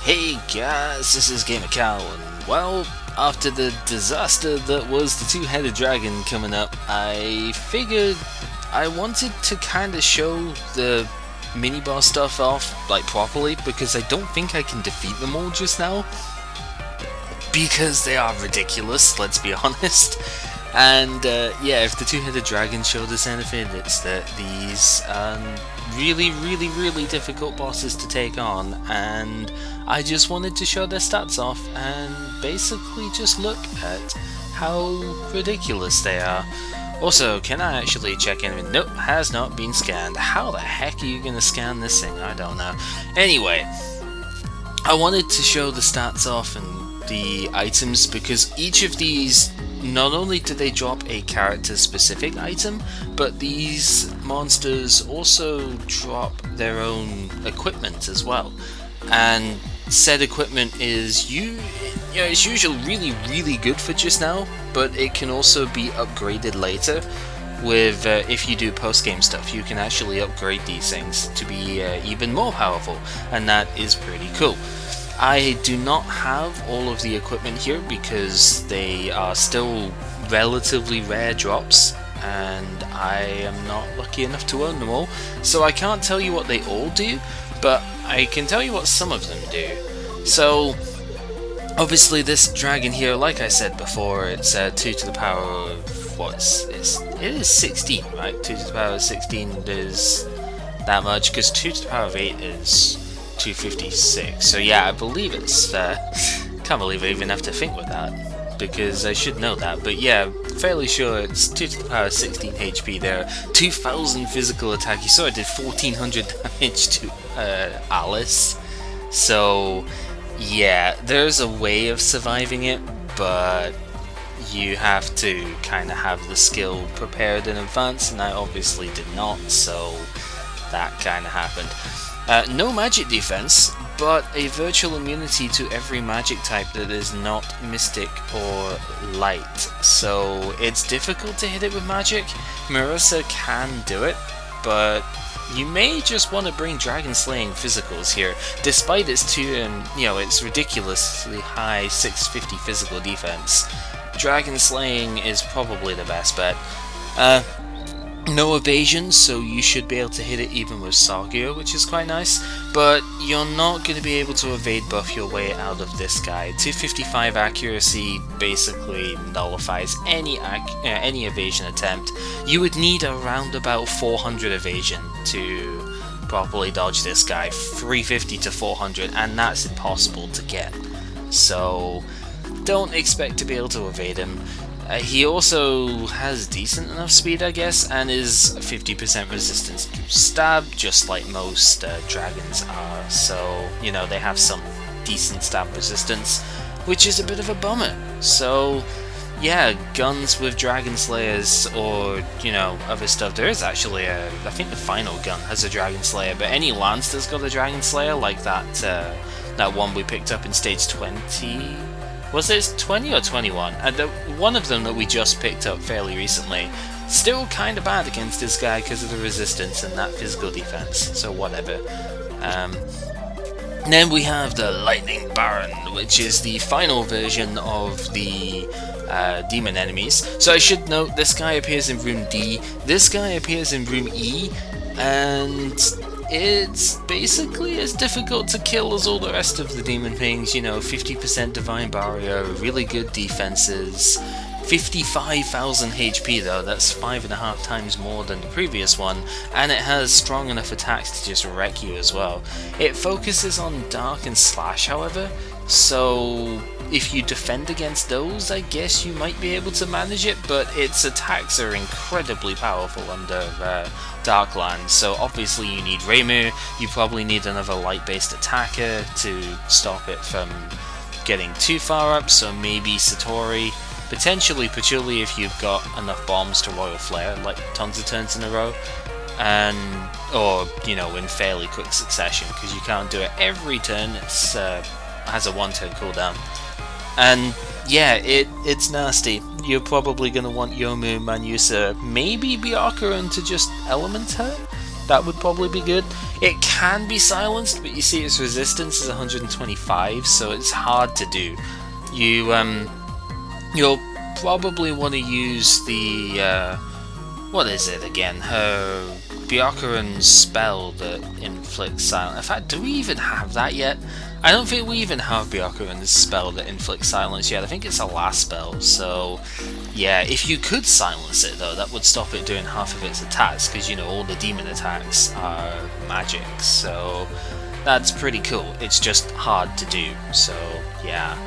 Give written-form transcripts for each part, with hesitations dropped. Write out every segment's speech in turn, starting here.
Hey guys, this is Gamer Cow, and well, after the disaster that was the two-headed dragon coming up, I figured I wanted to kinda show the mini-boss stuff off, like, properly, because I don't think I can defeat them all just now. Because they are ridiculous, let's be honest. And yeah, if the two-headed dragon showed us anything, it's that these are really difficult bosses to take on, and I just wanted to show their stats off and basically just look at how ridiculous they are. Also, can I actually check anything? Nope, has not been scanned. How the heck are you going to scan this thing? I don't know. Anyway, I wanted to show the stats off and the items because each of these, not only do they drop a character specific item, but these monsters also drop their own equipment as well. And said equipment is it's usually really good for just now, but it can also be upgraded later with if you do post-game stuff. You can actually upgrade these things to be even more powerful, and that is pretty cool. I do not have all of the equipment here because they are still relatively rare drops, and I am not lucky enough to own them all, so I can't tell you what they all do, but I can tell you what some of them do. So, obviously this dragon here, like I said before, it's 2 to the power of, it is 16, right? 2 to the power of 16 is that much, because 2 to the power of 8 is 256, so yeah, I believe it's, can't believe I even have to think with that, because I should know that, but yeah, fairly sure it's 2 to the power of 16 HP there, 2000 physical attack. You saw I did 1400 damage to Alice, so yeah, there's a way of surviving it, but you have to kind of have the skill prepared in advance, and I obviously did not, so that kind of happened. No magic defense, but a virtual immunity to every magic type that is not mystic or light. So it's difficult to hit it with magic. Marissa can do it, but you may just want to bring dragon slaying physicals here, despite its its ridiculously high 650 physical defense. Dragon slaying is probably the best bet. No evasion, so you should be able to hit it even with Sargio, which is quite nice, but you're not going to be able to evade buff your way out of this guy. 255 accuracy basically nullifies any evasion attempt. You would need around about 400 evasion to properly dodge this guy, 350 to 400, and that's impossible to get. So don't expect to be able to evade him. He also has decent enough speed, I guess, and is 50% resistance to stab, just like most dragons are, so, they have some decent stab resistance, which is a bit of a bummer. So, yeah, guns with Dragon Slayers, or, other stuff. There is actually I think the final gun has a Dragon Slayer, but any lance that's got a Dragon Slayer, like that one we picked up in stage 20... Was it 20 or 21? One of them that we just picked up fairly recently. Still kind of bad against this guy because of the resistance and that physical defense, so whatever. Then we have the Lightning Baron, which is the final version of the demon enemies. So I should note, this guy appears in room D, this guy appears in room E, and it's basically as difficult to kill as all the rest of the demon things, 50% divine barrier, really good defenses, 55,000 HP though, that's 5.5 times more than the previous one, and it has strong enough attacks to just wreck you as well. It focuses on dark and slash, however, so if you defend against those, I guess you might be able to manage it, but its attacks are incredibly powerful under Darklands, so obviously you need Reimu, you probably need another light-based attacker to stop it from getting too far up, so maybe Satori, potentially Patchouli if you've got enough bombs to Royal Flare, like tons of turns in a row, or in fairly quick succession, because you can't do it every turn, it's has a 1-turn cooldown. And yeah, it's nasty. You're probably going to want Yomu, Manusa, maybe Byakuran to just element her, that would probably be good. It can be silenced, but you see its resistance is 125, so it's hard to do. You'll probably want to use the, what is it again? Her Byakuran's spell that inflicts silence. In fact, do we even have that yet? I don't think we even have Byakuran's spell that inflicts silence yet. I think it's a last spell, so yeah, if you could silence it though, that would stop it doing half of its attacks, because you know, all the demon attacks are magic, so that's pretty cool. It's just hard to do, so yeah.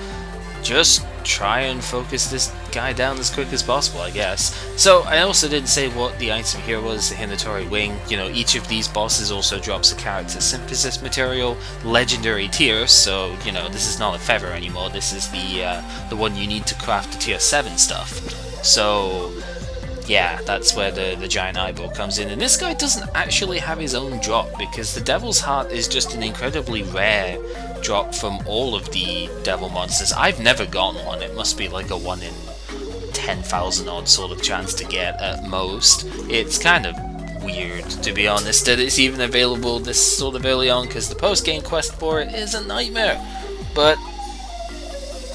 Just try and focus this guy down as quick as possible, I guess. So, I also didn't say what the item here was, the Hinatori Wing. You know, each of these bosses also drops a character synthesis material, legendary tier, so, you know, this is not a feather anymore, this is the one you need to craft the tier 7 stuff. So, yeah, that's where the giant eyeball comes in. And this guy doesn't actually have his own drop, because the Devil's Heart is just an incredibly rare drop from all of the devil monsters. I've never gotten one. It must be like a 1 in 10,000 odd sort of chance to get at most. It's kind of weird, to be honest, that it's even available this sort of early on, because the post-game quest for it is a nightmare. But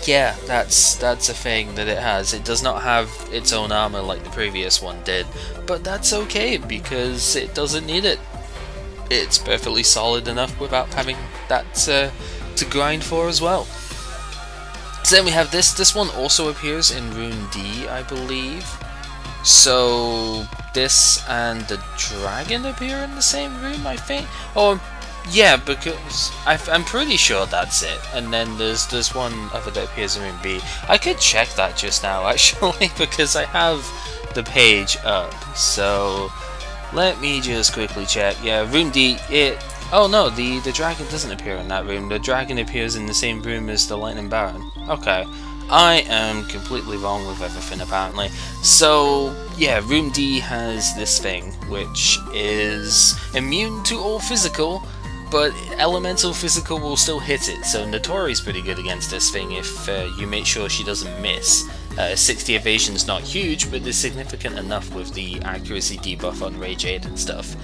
yeah, that's a thing that it has. It does not have its own armor like the previous one did, but that's okay because it doesn't need it. It's perfectly solid enough without having that to grind for as well. So then we have this one also appears in Rune D, I believe. So this and the dragon appear in the same room, I think. Oh, yeah, because I'm pretty sure that's it. And then there's one other that appears in Room B. I could check that just now, actually, because I have the page up. So let me just quickly check. Yeah, Room D, oh no, the dragon doesn't appear in that room. The dragon appears in the same room as the Lightning Baron. Okay. I am completely wrong with everything, apparently. So, yeah, Room D has this thing, which is immune to all physical, but elemental physical will still hit it, so Notori's pretty good against this thing if you make sure she doesn't miss. 60 evasion's not huge, but it's significant enough with the accuracy debuff on Rage 8 and stuff.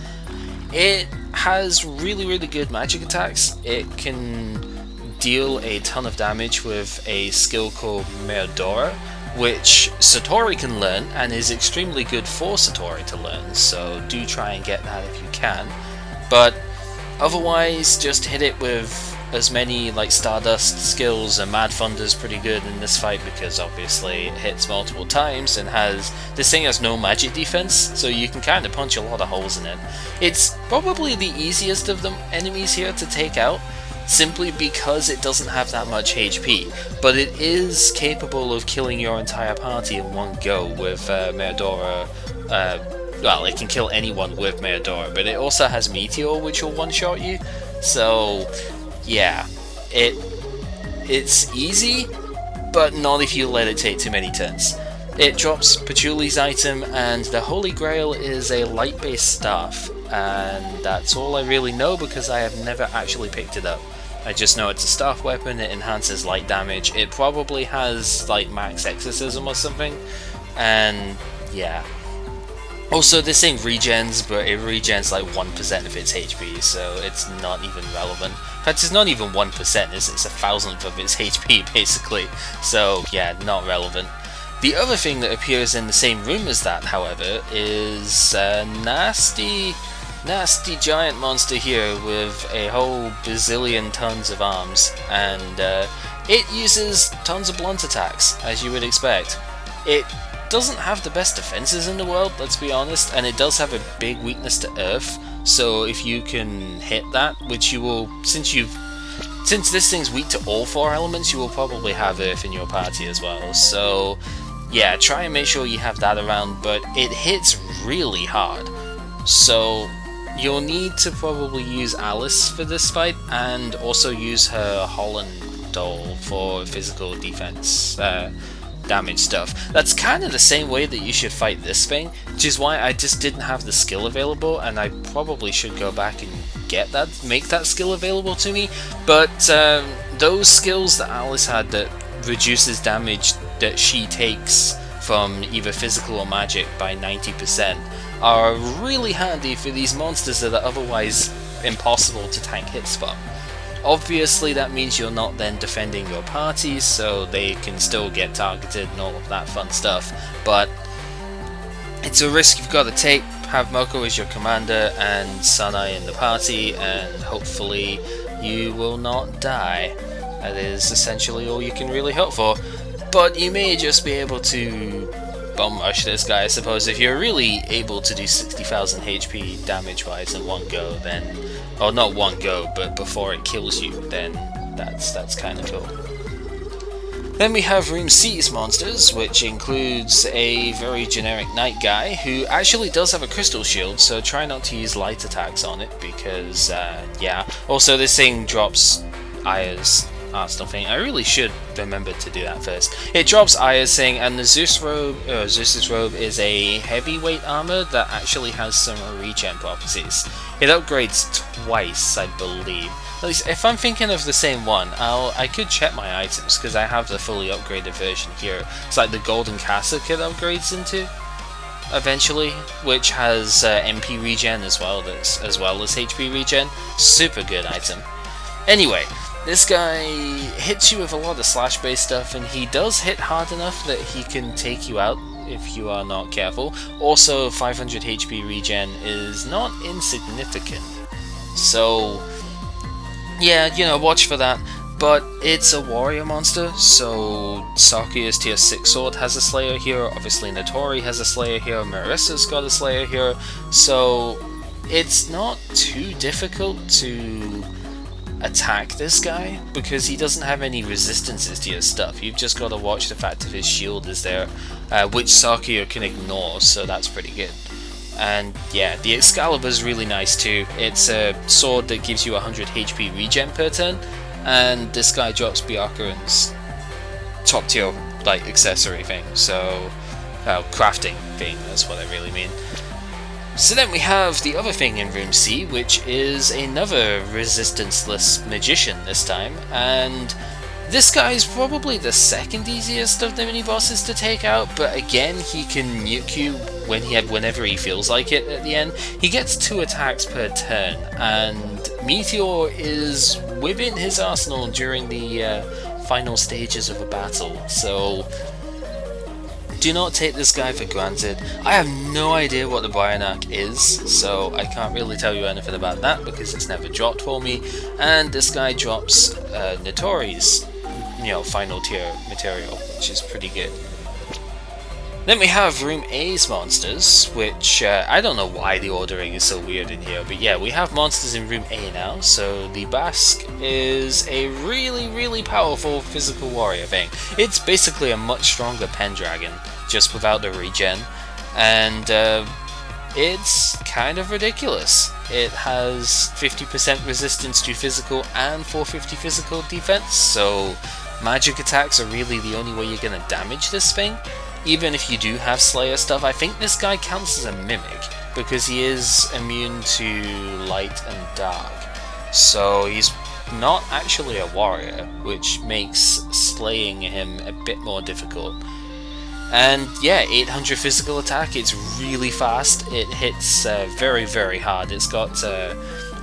It has really good magic attacks. It can deal a ton of damage with a skill called Meodora, which Satori can learn, and is extremely good for Satori to learn, so do try and get that if you can. But otherwise, just hit it with as many like Stardust skills, and Mad Thunder's pretty good in this fight because obviously it hits multiple times and this thing has no magic defense, so you can kind of punch a lot of holes in it. It's probably the easiest of the enemies here to take out, simply because it doesn't have that much HP, but it is capable of killing your entire party in one go with Meodora. Well, it can kill anyone with Meodora, but it also has Meteor, which will one-shot you, so yeah, it's easy, but not if you let it take too many turns. It drops Patchouli's item, and the Holy Grail is a light-based staff, and that's all I really know because I have never actually picked it up. I just know it's a staff weapon, it enhances light damage, it probably has like max exorcism or something, and yeah. Also, this thing regens, but it regens like 1% of its HP, so it's not even relevant. In fact, it's not even 1%, it's 1,000th of its HP, basically. So, yeah, not relevant. The other thing that appears in the same room as that, however, is a nasty giant monster here with a whole bazillion tons of arms, and it uses tons of blunt attacks, as you would expect. It doesn't have the best defenses in the world, let's be honest, and it does have a big weakness to earth, so if you can hit that, which you will, since this thing's weak to all 4 elements, you will probably have earth in your party as well, so yeah, try and make sure you have that around, but it hits really hard, so you'll need to probably use Alice for this fight, and also use her Holland doll for physical defense damage stuff. That's kind of the same way that you should fight this thing, which is why I just didn't have the skill available, and I probably should go back and make that skill available to me, but those skills that Alice had that reduces damage that she takes from either physical or magic by 90%, are really handy for these monsters that are otherwise impossible to tank hits from. Obviously that means you're not then defending your parties, so they can still get targeted and all of that fun stuff, but it's a risk you've got to take. Have Moko as your commander and Sanai in the party, and hopefully you will not die. That is essentially all you can really hope for. But you may just be able to bum rush this guy, I suppose. If you're really able to do 60,000 HP damage wise in one go, then, or not one go, but before it kills you, then that's kind of cool. Then we have Room C's monsters, which includes a very generic knight guy who actually does have a crystal shield, so try not to use light attacks on it because, yeah. Also, this thing drops Aya's arsenal thing. I really should remember to do that first. It drops Aya's thing, and the Zeus's robe is a heavyweight armor that actually has some regen properties. It upgrades twice, I believe. At least, if I'm thinking of the same one, I could check my items, because I have the fully upgraded version here. It's like the golden cassock it upgrades into, eventually, which has MP regen as well as HP regen. Super good item. Anyway, this guy hits you with a lot of slash based stuff, and he does hit hard enough that he can take you out if you are not careful. Also, 500 HP regen is not insignificant, so yeah, you know, watch for that. But it's a warrior monster, so Sakuya's tier 6 sword has a slayer here, obviously Notori has a slayer here, Marissa's got a slayer here, so it's not too difficult to attack this guy, because he doesn't have any resistances to your stuff. You've just got to watch the fact that his shield is there, which Sakuya can ignore, so that's pretty good. And yeah, the Excalibur's really nice too. It's a sword that gives you 100 HP regen per turn, and this guy drops Byakuran's top tier like accessory thing, so crafting thing, that's what I really mean. So then we have the other thing in Room C, which is another resistanceless magician this time, and this guy is probably the second easiest of the mini bosses to take out, but again, he can nuke you whenever he feels like it at the end. He gets 2 attacks per turn, and Meteor is within his arsenal during the final stages of a battle, so do not take this guy for granted. I have no idea what the Bionac is, so I can't really tell you anything about that because it's never dropped for me, and this guy drops Notori's final tier material, which is pretty good. Then we have Room A's monsters, which I don't know why the ordering is so weird in here, but yeah, we have monsters in Room A now. So the Basque is a really powerful physical warrior thing. It's basically a much stronger Pendragon, just without the regen, and it's kind of ridiculous. It has 50% resistance to physical and 450 physical defense, so magic attacks are really the only way you're going to damage this thing. Even if you do have Slayer stuff, I think this guy counts as a Mimic, because he is immune to light and dark. So he's not actually a warrior, which makes slaying him a bit more difficult. And yeah, 800 physical attack, it's really fast, it hits very hard. It's got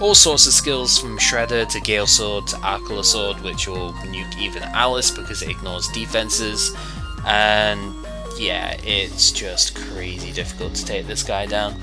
all sorts of skills from Shredder to Gale Sword to Arkula Sword, which will nuke even Alice because it ignores defenses, and yeah, it's just crazy difficult to take this guy down.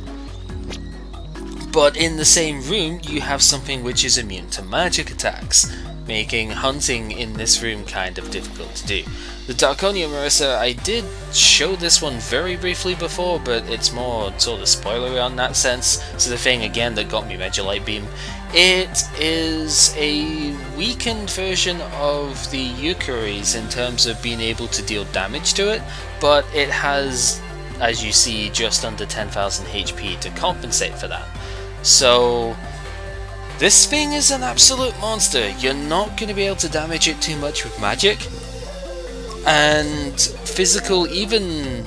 But in the same room, you have something which is immune to magic attacks, making hunting in this room kind of difficult to do. The Darkonia Marissa, I did show this one very briefly before, but it's more sort of spoilery on that sense. So the thing again that got me Megalight Beam, it is a weakened version of the Yukari's in terms of being able to deal damage to it, but it has, as you see, just under 10,000 HP to compensate for that. So this thing is an absolute monster. You're not going to be able to damage it too much with magic, and physical, even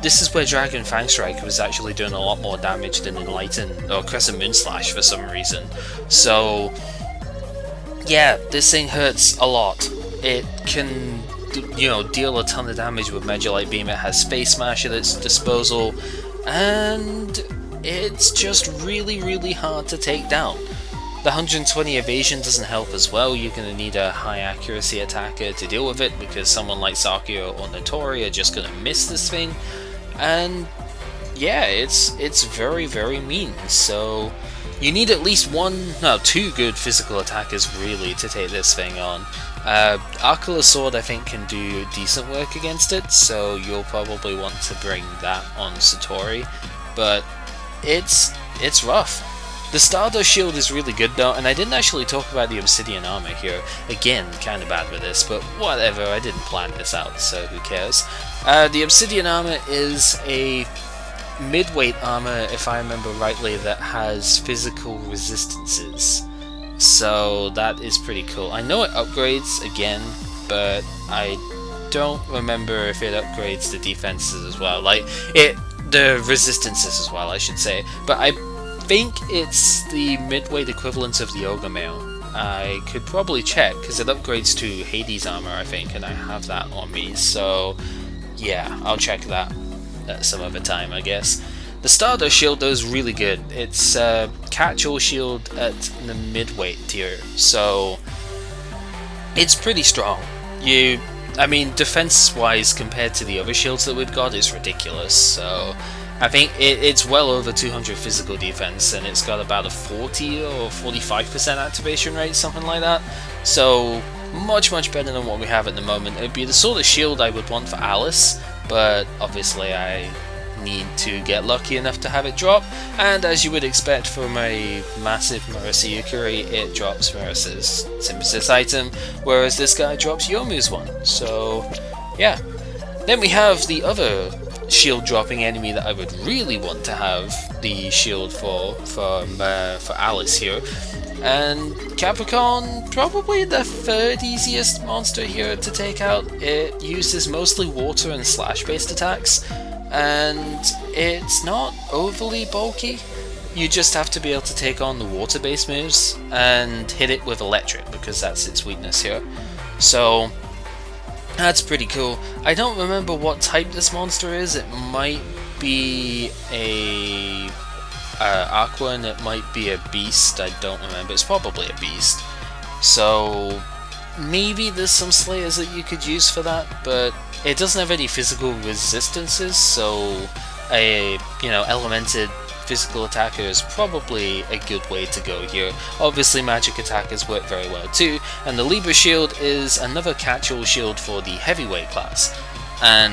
this is where Dragon Fang Strike was actually doing a lot more damage than Enlighten or Crescent Moon Slash for some reason. So yeah, this thing hurts a lot. It can, deal a ton of damage with Megalight Beam. It has Space Smash at its disposal. and it's just really hard to take down. The 120 evasion doesn't help as well. You're going to need a high accuracy attacker to deal with it, because someone like Sakio or Notori are just going to miss this thing. And yeah, it's very mean. So you need at least two good physical attackers really to take this thing on. Arcula Sword I think can do decent work against it, so you'll probably want to bring that on Satori, but it's rough. The Stardust Shield is really good though, and I didn't actually talk about the Obsidian Armor here. Again, kinda bad with this, but whatever, I didn't plan this out, so who cares. The Obsidian Armor is a mid-weight armor, if I remember rightly, that has physical resistances. So that is pretty cool. I know it upgrades again, but I don't remember if it upgrades the defenses as well. The resistances as well, I should say. But I think it's the mid-weight equivalent of the Ogre Mail. I could probably check, because it upgrades to Hades armor, I think, and I have that on me. So yeah, I'll check that at some other time, I guess. The Stardust Shield though is really good. It's catch-all shield at the mid-weight tier, so it's pretty strong. I mean, defense-wise compared to the other shields that we've got, it's ridiculous. So I think it's well over 200 physical defense, and it's got about a 40 or 45% activation rate, something like that. So much better than what we have at the moment. It'd be the sort of shield I would want for Alice, but obviously I need to get lucky enough to have it drop, and as you would expect from a massive Marisa Yukari, it drops Marisa's synthesis item, whereas this guy drops Yomu's one. So yeah. Then we have the other shield dropping enemy that I would really want to have the shield for Alice here, and Capricorn, probably the third easiest monster here to take out. It uses mostly water and slash based attacks, and it's not overly bulky. You just have to be able to take on the water based moves and hit it with electric, because that's its weakness here. So that's pretty cool. I don't remember what type this monster is. It might be a Aqua, and it might be a beast. I don't remember. It's probably a beast. So maybe there's some slayers that you could use for that, but it doesn't have any physical resistances, so a elemented physical attacker is probably a good way to go here. Obviously magic attackers work very well too, and the Libra Shield is another catch-all shield for the heavyweight class, and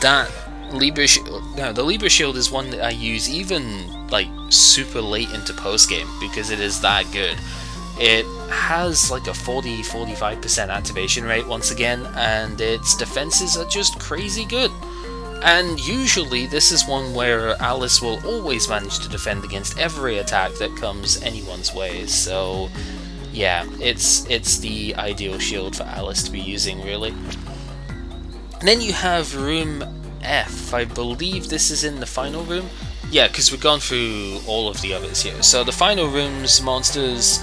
the Libra Shield is one that I use even like super late into post game, because it is that good. It has like a 40-45% activation rate once again, and its defenses are just crazy good. And usually this is one where Alice will always manage to defend against every attack that comes anyone's way, so yeah, it's the ideal shield for Alice to be using, really. And then you have room F. I believe this is in the final room. Yeah, because we've gone through all of the others here. So the final room's monsters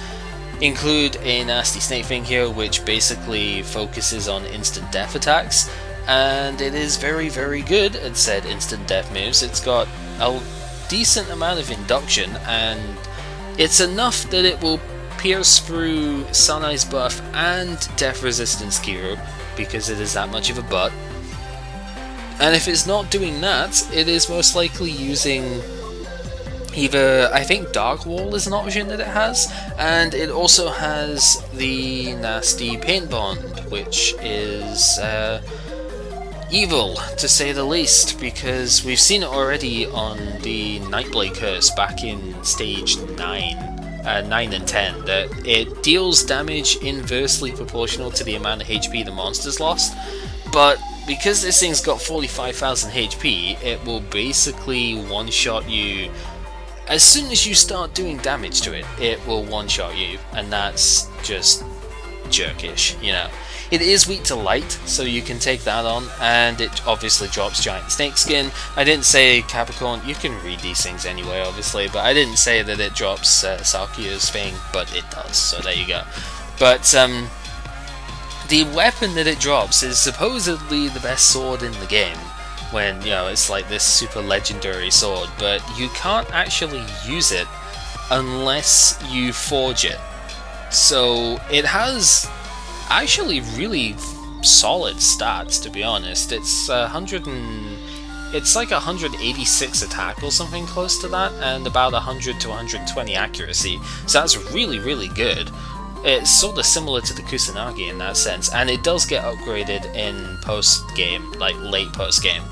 include a nasty snake thing here, which basically focuses on instant death attacks, and it is very good at said instant death moves. It's got a decent amount of induction, and it's enough that it will pierce through Sanai's buff and death resistance Kiro, because it is that much of a butt. And if it's not doing that, it is most likely using either, I think Dark Wall is an option that it has, and it also has the nasty Paint Bond, which is evil, to say the least, because we've seen it already on the Nightblade Curse back in stage 9 and 10, that it deals damage inversely proportional to the amount of HP the monster's lost, but because this thing's got 45,000 HP, it will basically one-shot you. As soon as you start doing damage to it, it will one-shot you, and that's just jerkish, you know. It is weak to light, so you can take that on, and it obviously drops giant snake skin. I didn't say Capricorn, you can read these things anyway, obviously, but I didn't say that it drops Sakio's thing, but it does, so there you go. But the weapon that it drops is supposedly the best sword in the game, when, you know, it's like this super legendary sword, but you can't actually use it unless you forge it. So it has actually really solid stats, to be honest. It's it's like 186 attack or something close to that, and about 100 to 120 accuracy. So that's really, really good. It's sort of similar to the Kusanagi in that sense, and it does get upgraded in post-game, like late post-game.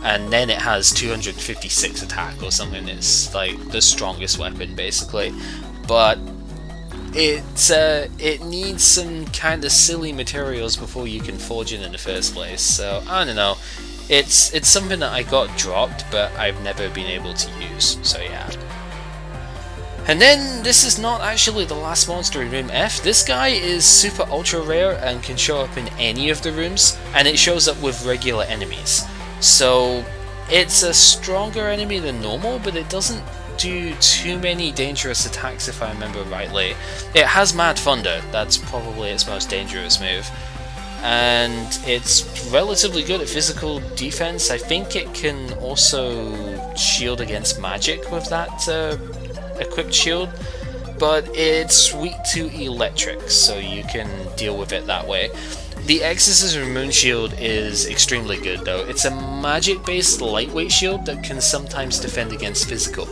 And then it has 256 attack or something. It's like the strongest weapon, basically. But it needs some kind of silly materials before you can forge it in the first place. So I don't know. It's something that I got dropped, but I've never been able to use. So yeah. And then this is not actually the last monster in room F. This guy is super ultra rare and can show up in any of the rooms, and it shows up with regular enemies. So it's a stronger enemy than normal, but it doesn't do too many dangerous attacks if I remember rightly. It has Mad Thunder, that's probably its most dangerous move. And it's relatively good at physical defense. I think it can also shield against magic with that equipped shield, but it's weak to electric, so you can deal with it that way. The Exorcism Moon Shield is extremely good though. It's a magic based lightweight shield that can sometimes defend against physical,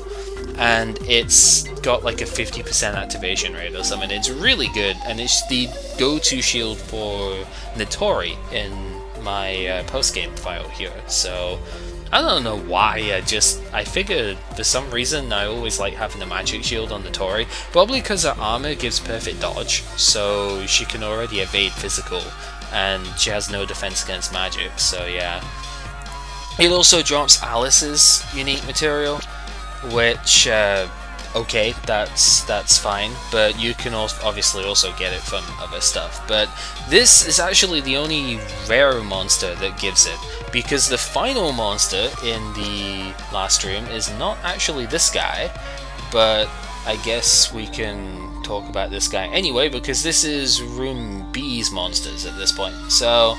and it's got like a 50% activation rate or something. It's really good, and it's the go-to shield for Notori in my post-game file here. So I don't know why, I figured for some reason I always like having a magic shield on Notori, probably because her armor gives perfect dodge, so she can already evade physical, and she has no defense against magic, so yeah. It also drops Alice's unique material, which, okay, that's fine, but you can obviously also get it from other stuff. But this is actually the only rare monster that gives it, because the final monster in the last room is not actually this guy, but I guess we can talk about this guy anyway, because this is room B's monsters at this point. So,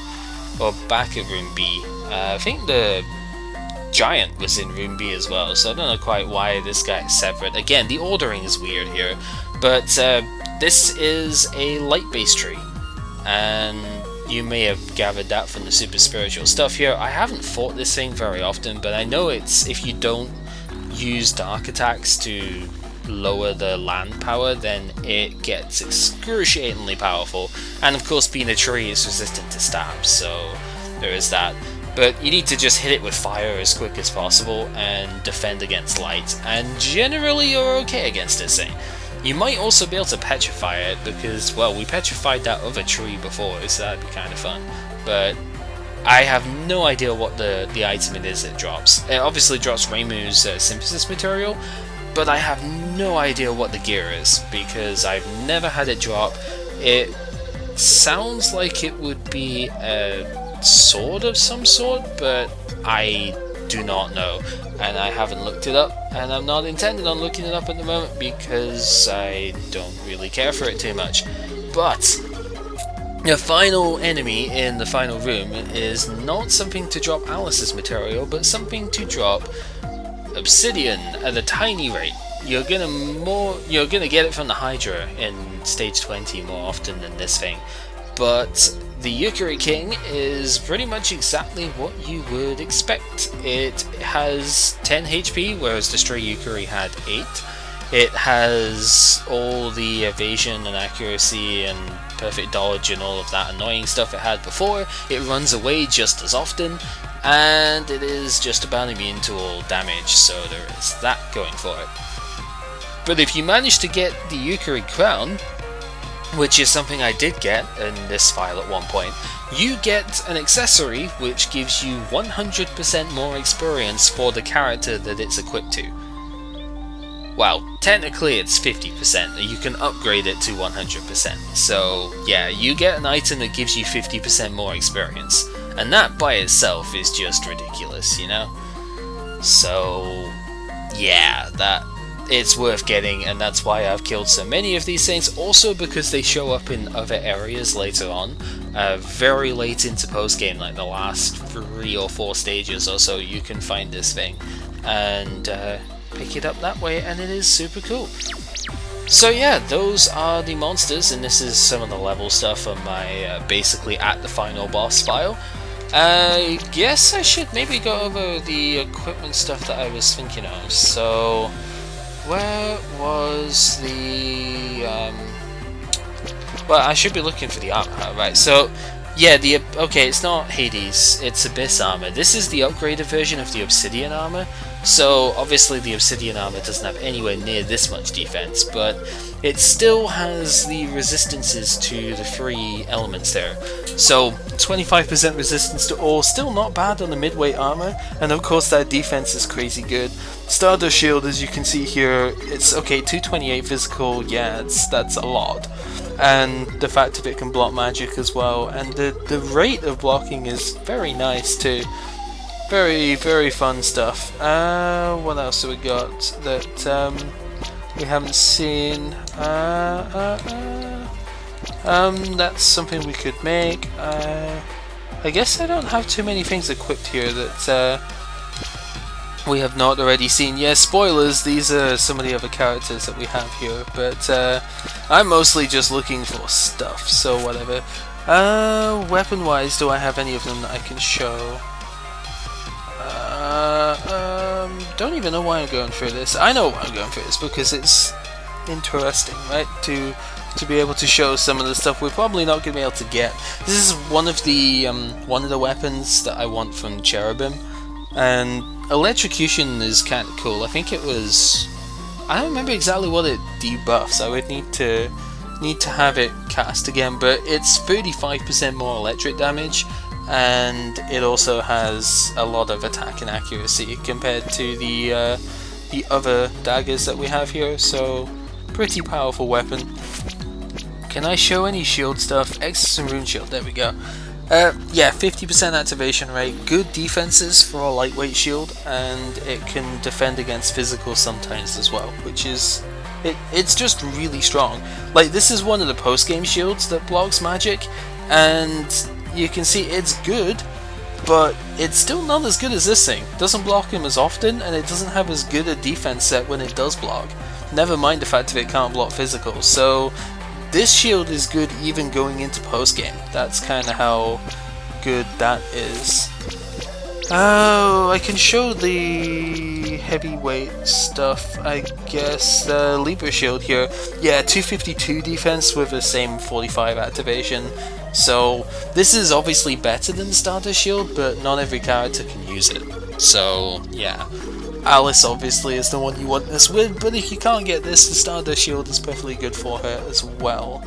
or back at room B. I think the Giant was in room B as well, so I don't know quite why this guy is separate. Again, the ordering is weird here, but this is a light-based tree, and you may have gathered that from the super spiritual stuff here. I haven't fought this thing very often, but I know it's, if you don't use dark attacks to lower the land power, then it gets excruciatingly powerful, and of course being a tree is resistant to stabs, so there is that. But you need to just hit it with fire as quick as possible and defend against light, and generally you're okay against this thing. You might also be able to petrify it, because, well, we petrified that other tree before, so that'd be kind of fun. But I have no idea what the item it is it drops. It obviously drops Reimu's synthesis material, but I have no idea what the gear is, because I've never had it drop. It sounds like it would be a sword of some sort, but I do not know, and I haven't looked it up, and I'm not intending on looking it up at the moment because I don't really care for it too much. But the final enemy in the final room is not something to drop Alice's material, but something to drop obsidian at a tiny rate. You're gonna get it from the Hydra in stage 20 more often than this thing, but the Yukari King is pretty much exactly what you would expect. It has 10 HP, whereas the Stray Yukari had 8. It has all the evasion and accuracy and perfect dodge and all of that annoying stuff it had before. It runs away just as often, and it is just about immune to all damage, so there is that going for it. But if you manage to get the Yukari Crown, which is something I did get in this file at one point, you get an accessory which gives you 100% more experience for the character that it's equipped to. Well, technically it's 50%, you can upgrade it to 100%, so yeah, you get an item that gives you 50% more experience, and that by itself is just ridiculous, you know? So yeah, that it's worth getting, and that's why I've killed so many of these things. Also because they show up in other areas later on, very late into post-game, like the last 3 or 4 stages or so, you can find this thing and pick it up that way, and it is super cool. So yeah, those are the monsters, and this is some of the level stuff on my basically at the final boss file. I guess I should maybe go over the equipment stuff that I was thinking of. So, where was the... well, I should be looking for the armor, right? So, yeah, okay, it's not Hades, it's Abyss armor. This is the upgraded version of the Obsidian armor. So, obviously the Obsidian armor doesn't have anywhere near this much defense, but it still has the resistances to the 3 elements there. So, 25% resistance to all, still not bad on the midweight armor, and of course that defense is crazy good. Stardust Shield, as you can see here, it's okay, 228 physical, yeah, that's a lot. And the fact that it can block magic as well, and the rate of blocking is very nice too. Very, very fun stuff. What else have we got that we haven't seen? That's something we could make. I guess I don't have too many things equipped here that we have not already seen. Yeah, spoilers, these are some of the other characters that we have here, but I'm mostly just looking for stuff, so whatever. Weapon-wise, do I have any of them that I can show? Don't even know why I'm going through this. I know why I'm going through this, because it's interesting, right? To be able to show some of the stuff we're probably not going to be able to get. This is one of the weapons that I want from Cherubim, and electrocution is kind of cool. I think it was... I don't remember exactly what it debuffs. I would need to have it cast again, but it's 35% more electric damage, and it also has a lot of attack and accuracy compared to the other daggers that we have here, so pretty powerful weapon. Can I show any shield stuff? Exorcism Rune Shield, there we go. Yeah, 50% activation rate, good defenses for a lightweight shield, and it can defend against physical sometimes as well, which is... It's just really strong. Like, this is one of the post-game shields that blocks magic, and you can see it's good, but it's still not as good as this thing. It doesn't block him as often, and it doesn't have as good a defense set when it does block. Never mind the fact that it can't block physical. So this shield is good even going into post-game. That's kind of how good that is. Oh, I can show the heavyweight stuff, I guess. Libra Shield here. Yeah, 252 defense with the same 45 activation. So this is obviously better than Stardust Shield, but not every character can use it. So yeah, Alice obviously is the one you want this with, but if you can't get this, the Stardust Shield is perfectly good for her as well.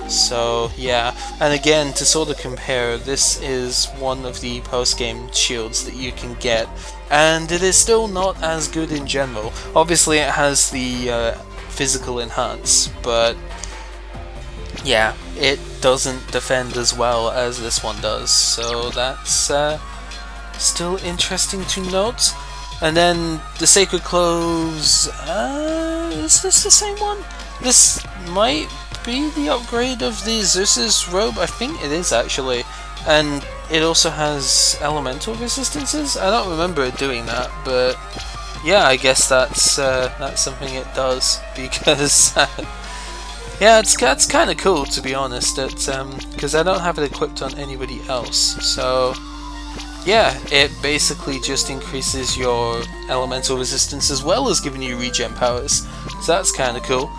So yeah, and again, to sort of compare, this is one of the post-game shields that you can get, and it is still not as good in general. Obviously it has the physical enhance, but yeah, it doesn't defend as well as this one does, so that's still interesting to note. And then the Sacred Clothes, is this the same one? This might be the upgrade of the Zeus's robe. I think it is actually, and it also has elemental resistances. I don't remember it doing that, but yeah, I guess that's something it does, because yeah, it's kind of cool, to be honest. Because I don't have it equipped on anybody else, so yeah, it basically just increases your elemental resistance as well as giving you regen powers. So that's kind of cool.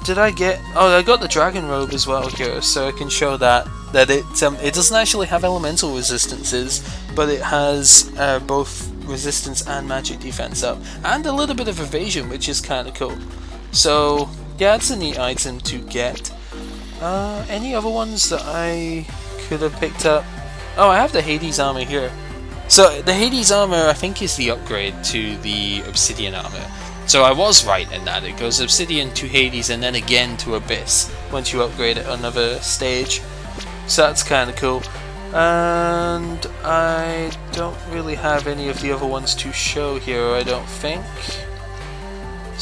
Did I get... Oh, I got the dragon robe as well here, so I can show that it doesn't actually have elemental resistances, but it has both resistance and magic defense up, and a little bit of evasion, which is kind of cool. So yeah, it's a neat item to get. Any other ones that I could have picked up? Oh, I have the Hades armor here. So the Hades armor, I think, is the upgrade to the Obsidian armor. So I was right in that. It goes Obsidian to Hades and then again to Abyss once you upgrade it another stage. So that's kind of cool. And I don't really have any of the other ones to show here, I don't think.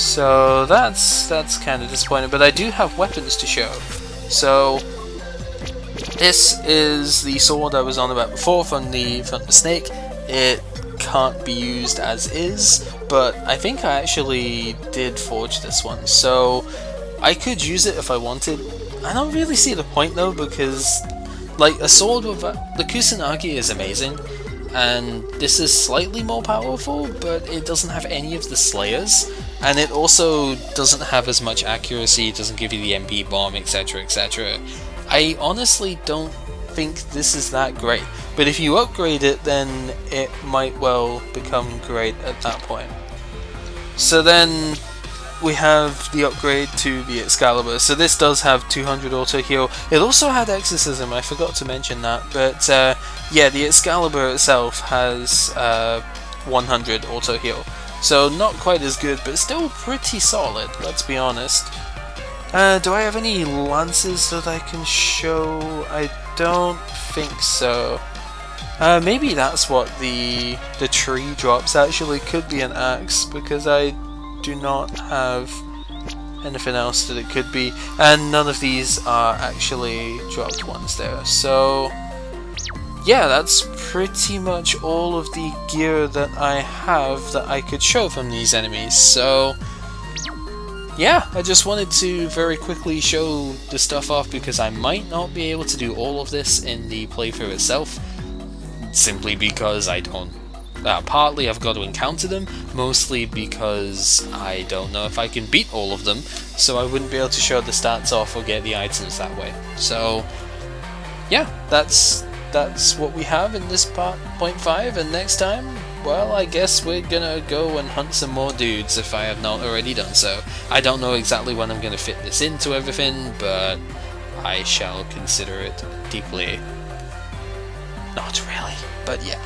So that's kind of disappointing, but I do have weapons to show. So this is the sword I was on about before from the snake. It can't be used as is, but I think I actually did forge this one, so I could use it if I wanted. I don't really see the point though, because like a sword with the Kusanagi is amazing, and this is slightly more powerful, but it doesn't have any of the slayers, and it also doesn't have as much accuracy, it doesn't give you the MP bomb, etc, etc. I honestly don't think this is that great, but if you upgrade it, then it might well become great at that point. So then we have the upgrade to the Excalibur. So this does have 200 auto heal. It also had Exorcism, I forgot to mention that, but yeah, the Excalibur itself has 100 auto heal. So not quite as good, but still pretty solid, let's be honest. Do I have any lances that I can show? I don't think so. Maybe that's what the tree drops actually, could be an axe, because I do not have anything else that it could be, and none of these are actually dropped ones there. So yeah, that's pretty much all of the gear that I have that I could show from these enemies. So yeah, I just wanted to very quickly show the stuff off, because I might not be able to do all of this in the playthrough itself, simply because I don't. Partly I've got to encounter them, mostly because I don't know if I can beat all of them, so I wouldn't be able to show the stats off or get the items that way. So yeah, that's what we have in this part 0.5, and next time, well, I guess we're gonna go and hunt some more dudes if I have not already done so. I don't know exactly when I'm gonna fit this into everything, but I shall consider it deeply. Not really, but yeah.